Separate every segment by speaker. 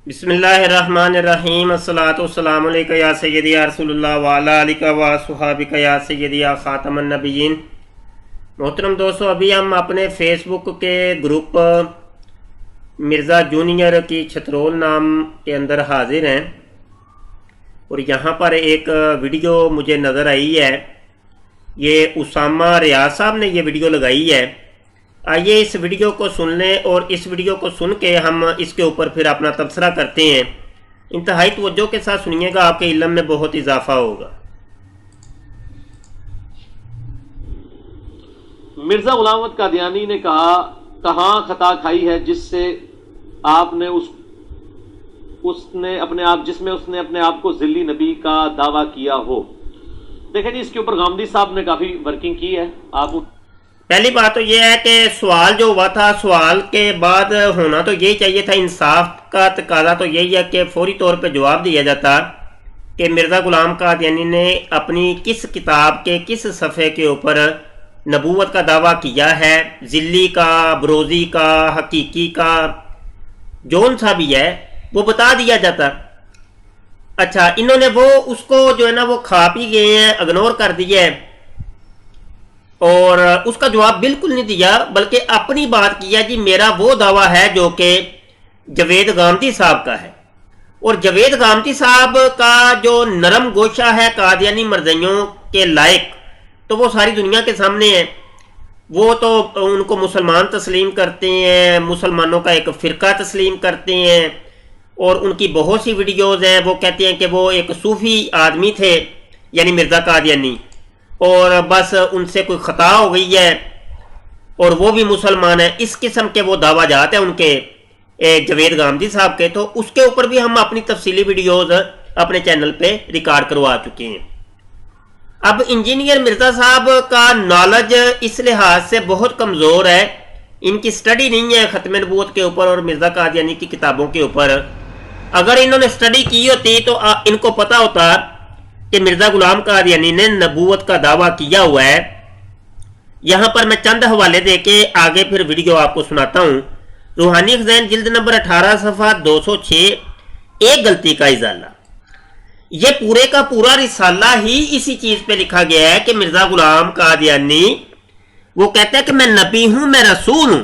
Speaker 1: بسم اللہ الرحمن الرحیم الصلاۃ والسلام علیکہ یا سیدی یا رسول اللہ وعلی آلہ و صحابہ یا سیدی یا خاتم النبیین۔ محترم دوستو، ابھی ہم اپنے فیس بک کے گروپ مرزا جونیئر کی چھترول نام کے اندر حاضر ہیں، اور یہاں پر ایک ویڈیو مجھے نظر آئی ہے۔ یہ اسامہ ریاض صاحب نے یہ ویڈیو لگائی ہے۔ آئیے اس ویڈیو کو سن لیں، اور اس ویڈیو کو سن کے ہم اس کے اوپر پھر اپنا تبصرہ کرتے ہیں۔ انتہائی توجہ کے ساتھ سنیے گا، آپ کے علم میں بہت اضافہ ہوگا۔
Speaker 2: مرزا غلام احمد قادیانی نے کہا، کہاں خطا کھائی ہے جس سے آپ نے اس نے اپنے آپ کو ذلی نبی کا دعویٰ کیا ہو۔ دیکھیں جی، اس کے اوپر غامدی صاحب نے کافی ورکنگ کی ہے۔ آپ
Speaker 1: پہلی بات تو یہ ہے کہ سوال جو ہوا تھا، سوال کے بعد ہونا تو یہی چاہیے تھا، انصاف کا تقاضا تو یہی ہے کہ فوری طور پہ جواب دیا جاتا کہ مرزا غلام قادیانی نے اپنی کس کتاب کے کس صفحے کے اوپر نبوت کا دعویٰ کیا ہے، ذلی کا، بروزی کا، حقیقی کا، جون سا بھی ہے وہ بتا دیا جاتا۔ اچھا، انہوں نے وہ اس کو جو ہے نا وہ کھا پی گئے ہیں، اگنور کر دیا ہے، اور اس کا جواب بالکل نہیں دیا، بلکہ اپنی بات کیا جی میرا وہ دعویٰ ہے جو کہ جوید غامدی صاحب کا ہے۔ اور جوید غامدی صاحب کا جو نرم گوشہ ہے قادیانی مرزائیوں کے لائق، تو وہ ساری دنیا کے سامنے ہے۔ وہ تو ان کو مسلمان تسلیم کرتے ہیں، مسلمانوں کا ایک فرقہ تسلیم کرتے ہیں، اور ان کی بہت سی ویڈیوز ہیں۔ وہ کہتے ہیں کہ وہ ایک صوفی آدمی تھے، یعنی مرزا قادیانی، اور بس ان سے کوئی خطا ہو گئی ہے اور وہ بھی مسلمان ہیں۔ اس قسم کے وہ دعویٰ جات ہیں ان کے جوید غامدی صاحب کے، تو اس کے اوپر بھی ہم اپنی تفصیلی ویڈیوز اپنے چینل پہ ریکارڈ کروا چکے ہیں۔ اب انجینئر مرزا صاحب کا نالج اس لحاظ سے بہت کمزور ہے، ان کی سٹڈی نہیں ہے ختم نبوت کے اوپر اور مرزا قادیانی کی کتابوں کے اوپر۔ اگر انہوں نے سٹڈی کی ہوتی تو ان کو پتا ہوتا کہ مرزا غلام قادیانی نے نبوت کا دعویٰ کیا ہوا ہے۔ یہاں پر میں چند حوالے دے کے آگے پھر ویڈیو آپ کو سناتا ہوں۔ روحانی خزائن جلد نمبر 18 صفحہ 206، ایک غلطی کا ازالہ۔ یہ پورے کا پورا رسالہ ہی اسی چیز پہ لکھا گیا ہے کہ مرزا غلام قادیانی وہ کہتا ہے کہ میں نبی ہوں، میں رسول ہوں،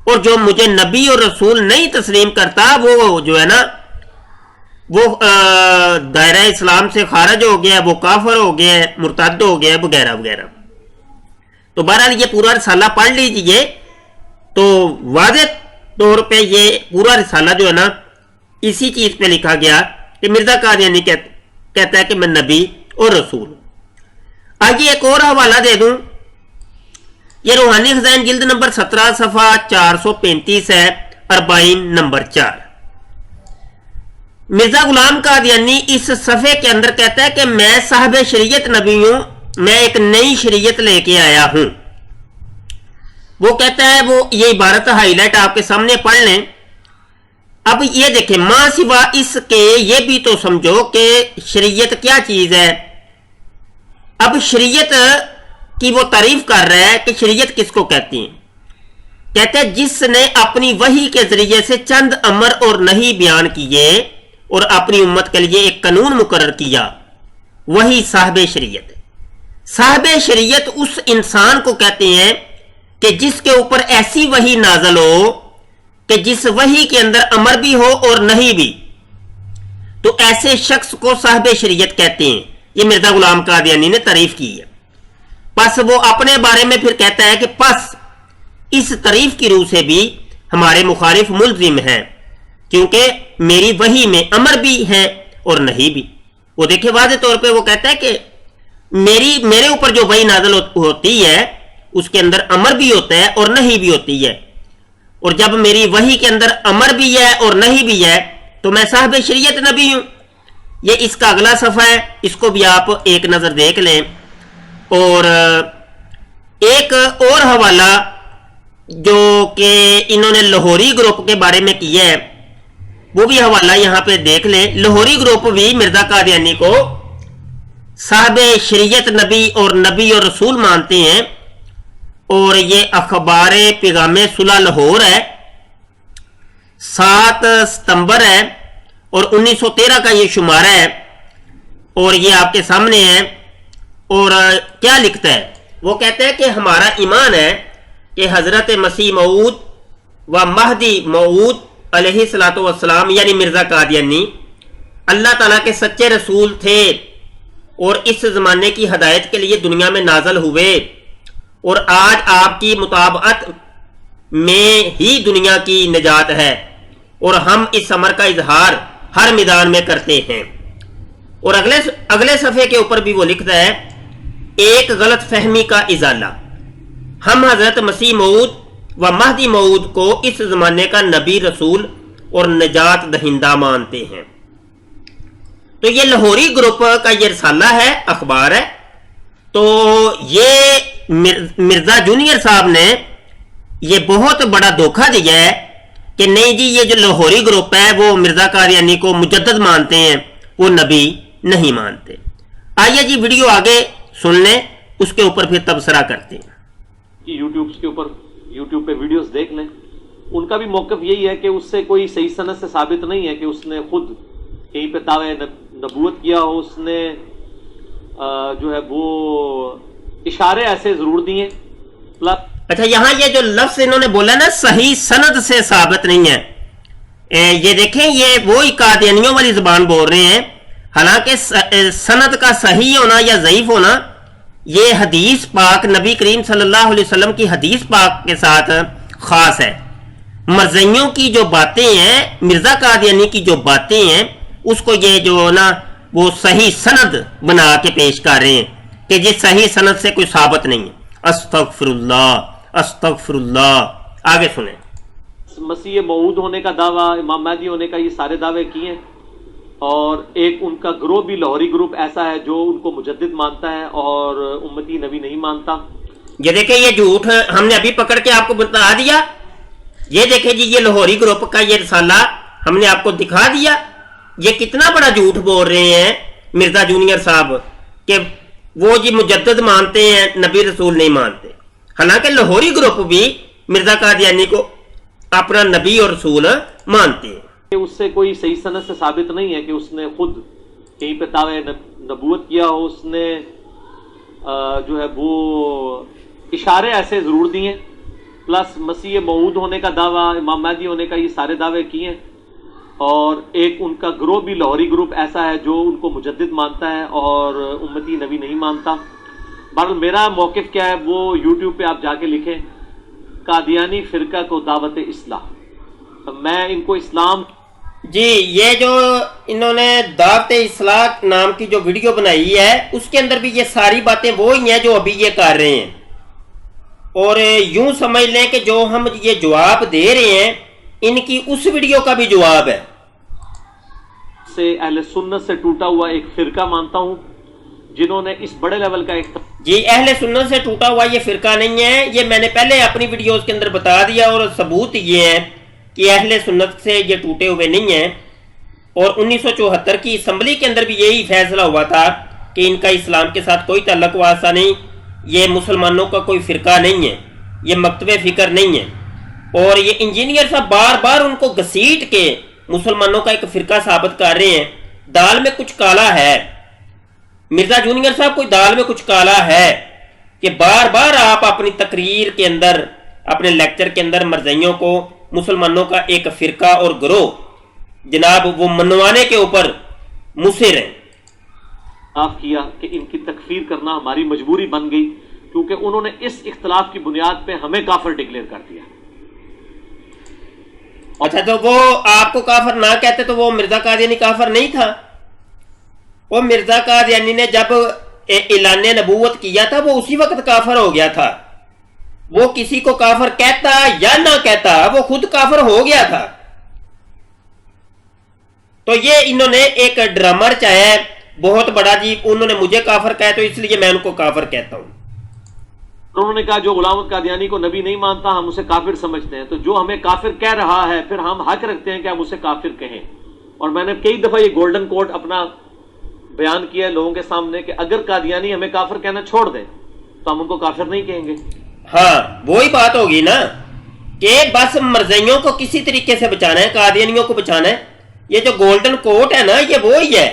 Speaker 1: اور جو مجھے نبی اور رسول نہیں تسلیم کرتا وہ جو ہے نا وہ دائرہ اسلام سے خارج ہو گیا، وہ کافر ہو گیا، مرتد ہو گیا، وغیرہ وغیرہ۔ تو بہرحال یہ پورا رسالہ پڑھ لیجئے تو واضح طور پہ یہ پورا رسالہ جو ہے نا اسی چیز پہ لکھا گیا کہ مرزا قادیانی کہتا ہے کہ میں نبی اور رسول ہوں۔ آگے ایک اور حوالہ دے دوں، یہ روحانی خزائن جلد نمبر 17 صفحہ 435 ہے، 40 نمبر 4۔ مرزا غلام قادیانی اس صفحے کے اندر کہتا ہے کہ میں صاحب شریعت نبی ہوں، میں ایک نئی شریعت لے کے آیا ہوں۔ وہ کہتا ہے، وہ یہ عبارت ہائی لائٹ آپ کے سامنے پڑھ لیں۔ اب یہ دیکھیں، ماں سوا اس کے یہ بھی تو سمجھو کہ شریعت کیا چیز ہے۔ اب شریعت کی وہ تعریف کر رہا ہے کہ شریعت کس کو کہتی ہیں۔ کہتے ہیں جس نے اپنی وحی کے ذریعے سے چند امر اور نہیں بیان کیے اور اپنی امت کے لیے ایک قانون مقرر کیا، وہی صاحب شریعت ہے۔ صاحب شریعت اس انسان کو کہتے ہیں کہ جس کے اوپر ایسی وحی نازل ہو کہ جس وحی کے اندر امر بھی ہو اور نہیں بھی، تو ایسے شخص کو صاحب شریعت کہتے ہیں۔ یہ مرزا غلام قادیانی نے تعریف کی ہے۔ پس وہ اپنے بارے میں پھر کہتا ہے کہ پس اس تعریف کی روح سے بھی ہمارے مخالف ملزم ہیں، کیونکہ میری وحی میں امر بھی ہے اور نہیں بھی۔ وہ دیکھیں واضح طور پہ وہ کہتا ہے کہ میرے اوپر جو وحی نازل ہوتی ہے اس کے اندر امر بھی ہوتا ہے اور نہیں بھی ہوتی ہے، اور جب میری وحی کے اندر امر بھی ہے اور نہیں بھی ہے تو میں صاحب شریعت نبی ہوں۔ یہ اس کا اگلا صفحہ ہے، اس کو بھی آپ ایک نظر دیکھ لیں۔ اور ایک اور حوالہ جو کہ انہوں نے لاہوری گروپ کے بارے میں کیا ہے، وہ بھی حوالہ یہاں پہ دیکھ لیں۔ لاہوری گروپ بھی مرزا قادیانی کو صاحب شریعت نبی اور رسول مانتے ہیں، اور یہ اخبار پیغام صلح لاہور ہے۔ 7 ستمبر ہے اور 1913 کا یہ شمارہ ہے اور یہ آپ کے سامنے ہے. اور کیا لکھتا ہے؟ وہ کہتا ہے کہ ہمارا ایمان ہے کہ حضرت مسیح موعود و مہدی موعود علیہ الصلوۃ والسلام یعنی مرزا قادیانی اللہ تعالیٰ کے سچے رسول تھے اور اس زمانے کی ہدایت کے لیے دنیا میں نازل ہوئے اور آج آپ کی مطابقت میں ہی دنیا کی نجات ہے اور ہم اس امر کا اظہار ہر میدان میں کرتے ہیں. اور اگلے صفحے کے اوپر بھی وہ لکھتا ہے ایک غلط فہمی کا ازالہ. ہم حضرت مسیح موعود و مہدی موعود کو اس زمانے کا نبی رسول اور نجات دہندہ مانتے ہیں. تو یہ لاہوری گروپ کا یہ رسالہ ہے، اخبار ہے. تو یہ مرزا جونیئر صاحب نے یہ بہت بڑا دھوکہ دیا ہے کہ نہیں جی یہ جو لاہوری گروپ ہے وہ مرزا قادیانی کو مجدد مانتے ہیں، وہ نبی نہیں مانتے. آئیے جی ویڈیو آگے سن لیں، اس کے اوپر پھر تبصرہ کرتے ہیں.
Speaker 2: یوٹیوب پہ ویڈیوز دیکھ لیں. ان کا بھی موقف یہی ہے کہ اس سے کوئی صحیح سند سے ثابت نہیں ہے کہ اس نے خود کہیں پہ دعوے نبوت کیا ہو. اس نے جو ہے وہ اشارے ایسے ضرور دیے.
Speaker 1: اچھا یہاں یہ جو لفظ انہوں نے بولا نا صحیح سند سے ثابت نہیں ہے، یہ دیکھیں یہ وہی قادیانیوں والی زبان بول رہے ہیں. حالانکہ سند کا صحیح ہونا یا ضعیف ہونا یہ حدیث پاک نبی کریم صلی اللہ علیہ وسلم کی حدیث پاک کے ساتھ خاص ہے. مرزائیوں کی جو باتیں ہیں، مرزا قادیانی کی جو باتیں ہیں، اس کو یہ جو نا وہ صحیح سند بنا کے پیش کر رہے ہیں کہ جس صحیح سند سے کوئی ثابت نہیں ہے. استغفر اللہ استغفر اللہ. آگے سنیں.
Speaker 2: مسیح موعود ہونے کا دعویٰ، امام مہدی ہونے کا، یہ سارے دعوے کیے ہیں. اور ایک ان کا گروہ بھی لاہوری گروپ ایسا ہے جو ان کو مجدد مانتا ہے اور امتی نبی نہیں مانتا.
Speaker 1: یہ دیکھیں یہ جھوٹ ہم نے ابھی پکڑ کے آپ کو بتا دیا. یہ دیکھیں جی یہ لاہوری گروپ کا یہ رسالہ ہم نے آپ کو دکھا دیا. یہ کتنا بڑا جھوٹ بول رہے ہیں مرزا جونیئر صاحب کہ وہ جی مجدد مانتے ہیں، نبی رسول نہیں مانتے. حالانکہ لاہوری گروپ بھی مرزا قادیانی کو اپنا نبی اور رسول مانتے ہیں.
Speaker 2: اس سے کوئی صحیح سند سے ثابت نہیں ہے کہ اس نے خود کہیں پہ دعوے نبوت کیا ہو. اس نے جو ہے وہ اشارے ایسے ضرور دیے. پلس مسیح موعود ہونے کا دعویٰ، امام مہدی ہونے کا، یہ سارے دعوے کیے ہیں. اور ایک ان کا گروہ بھی لاہوری گروپ ایسا ہے جو ان کو مجدد مانتا ہے اور امتی نبی نہیں مانتا. بہرحال میرا موقف کیا ہے وہ یوٹیوب پہ آپ جا کے لکھیں قادیانی فرقہ کو دعوت اصلاح. میں ان کو اسلام
Speaker 1: جی یہ جو انہوں نے دعوت اصلاح نام کی جو ویڈیو بنائی ہے اس کے اندر بھی یہ ساری باتیں وہی ہیں جو ابھی یہ کر رہے ہیں. اور یوں سمجھ لیں کہ جو ہم یہ جواب دے رہے ہیں ان کی اس ویڈیو کا بھی جواب ہے.
Speaker 2: سے اہل سنت سے ٹوٹا ہوا ایک فرقہ مانتا ہوں جنہوں نے اس بڑے لیول کا
Speaker 1: جی اہل سنت سے ٹوٹا ہوا یہ فرقہ نہیں ہے. یہ میں نے پہلے اپنی ویڈیوز کے اندر بتا دیا اور ثبوت یہ ہے کہ اہل سنت سے یہ ٹوٹے ہوئے نہیں ہیں. اور 1974 کی اسمبلی کے اندر بھی یہی فیصلہ ہوا تھا کہ ان کا اسلام کے ساتھ کوئی تعلق واسطہ نہیں، یہ مسلمانوں کا کوئی فرقہ نہیں ہے، یہ مکتب فکر نہیں ہے. اور یہ انجینئر صاحب بار بار ان کو گھسیٹ کے مسلمانوں کا ایک فرقہ ثابت کر رہے ہیں. دال میں کچھ کالا ہے مرزا جونیئر صاحب، کوئی دال میں کچھ کالا ہے کہ بار بار آپ اپنی تقریر کے اندر اپنے لیکچر کے اندر مرزائیوں کو مسلمانوں کا ایک فرقہ اور گروہ جناب وہ منوانے کے اوپر مصر ہیں.
Speaker 2: معاف کیا کہ ان کی تکفیر کرنا ہماری مجبوری بن گئی کیونکہ انہوں نے اس اختلاف کی بنیاد پہ ہمیں کافر ڈکلیئر کر دیا.
Speaker 1: اچھا تو وہ آپ کو کافر نہ کہتے تو وہ مرزا قادیانی کافر نہیں تھا؟ وہ مرزا قادیانی نے جب اعلان نبوت کیا تھا وہ اسی وقت کافر ہو گیا تھا. وہ کسی کو کافر کہتا یا نہ کہتا وہ خود کافر ہو گیا تھا. تو یہ انہوں نے ایک ڈرامہ رچایا ہے بہت بڑا جی. انہوں نے مجھے کافر کہا تو اس لیے میں ان کو کافر کہتا ہوں.
Speaker 2: انہوں نے کہا جو غلام احمد قادیانی کو نبی نہیں مانتا ہم اسے کافر سمجھتے ہیں، تو جو ہمیں کافر کہہ رہا ہے پھر ہم حق رکھتے ہیں کہ ہم اسے کافر کہیں. اور میں نے کئی دفعہ یہ گولڈن کوڈ اپنا بیان کیا ہے لوگوں کے سامنے کہ اگر قادیانی ہمیں کافر کہنا چھوڑ دیں تو ہم ان کو کافر نہیں کہیں گے.
Speaker 1: ہاں وہی بات ہوگی نا. کہ بس مرزائیوں کو کسی طریقے سے بچانا ہے، قادیانیوں کو بچانا ہے. یہ جو گولڈن کوٹ ہے نا، یہ وہی ہے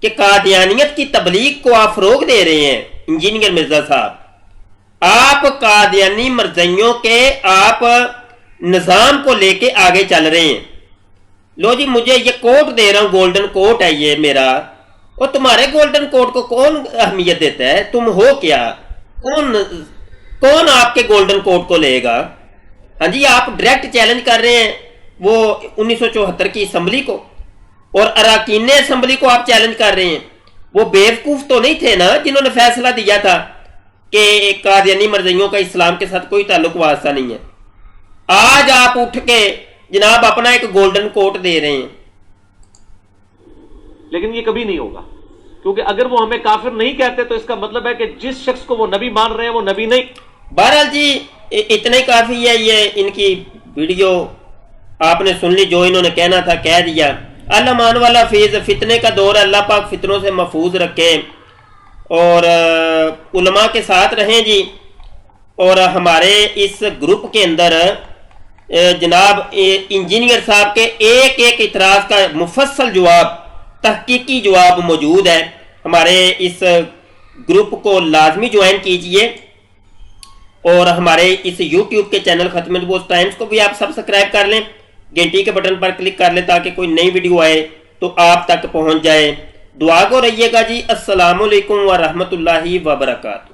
Speaker 1: کہ قادیانیت کی تبلیغ کو آپ فروغ دے رہے ہیں. انجینئر مرزا صاحب، آپ قادیانی مرزائیوں کے آپ نظام کو لے کے آگے چل رہے ہیں. لو جی مجھے یہ کوٹ دے رہا ہوں، گولڈن کوٹ ہے یہ میرا، اور تمہارے گولڈن کوٹ کو کون اہمیت دیتا ہے؟ تم ہو کیا؟ کون آپ کے گولڈن کوٹ کو لے گا؟ ہاں جی، آپ ڈائریکٹ چیلنج کر رہے ہیں وہ 1974 کی اسمبلی کو، اور اراکین اسمبلی کو آپ چیلنج کر رہے ہیں. وہ بیوقوف تو نہیں تھے نا جنہوں نے فیصلہ دیا تھا کہ قادیانی مرزائیوں کا اسلام کے ساتھ کوئی تعلق واسطہ نہیں ہے. آج آپ اٹھ کے جناب اپنا ایک گولڈن کوٹ دے رہے ہیں.
Speaker 2: لیکن یہ کبھی نہیں ہوگا، کیونکہ اگر وہ ہمیں کافر نہیں کہتے تو اس کا مطلب ہے کہ جس شخص کو وہ نبی مان رہے ہیں وہ نبی نہیں.
Speaker 1: بہرحال جی اتنا ہی کافی ہے. یہ ان کی ویڈیو آپ نے سن لی، جو انہوں نے کہنا تھا کہہ دیا. اللہ مان والا فیض، فتنے کا دور ہے، اللہ پاک فتنوں سے محفوظ رکھے اور علماء کے ساتھ رہیں جی. اور ہمارے اس گروپ کے اندر جناب انجینئر صاحب کے ایک ایک اعتراض کا مفصل جواب، تحقیقی جواب موجود ہے. ہمارے اس گروپ کو لازمی جوائن کیجئے، اور ہمارے اس یوٹیوب کے چینل ختم نبوت ٹائمز کو بھی آپ سبسکرائب کر لیں، گھنٹی کے بٹن پر کلک کر لیں تاکہ کوئی نئی ویڈیو آئے تو آپ تک پہنچ جائے. دعا کو رہیے گا جی. السلام علیکم ورحمۃ اللہ وبرکاتہ.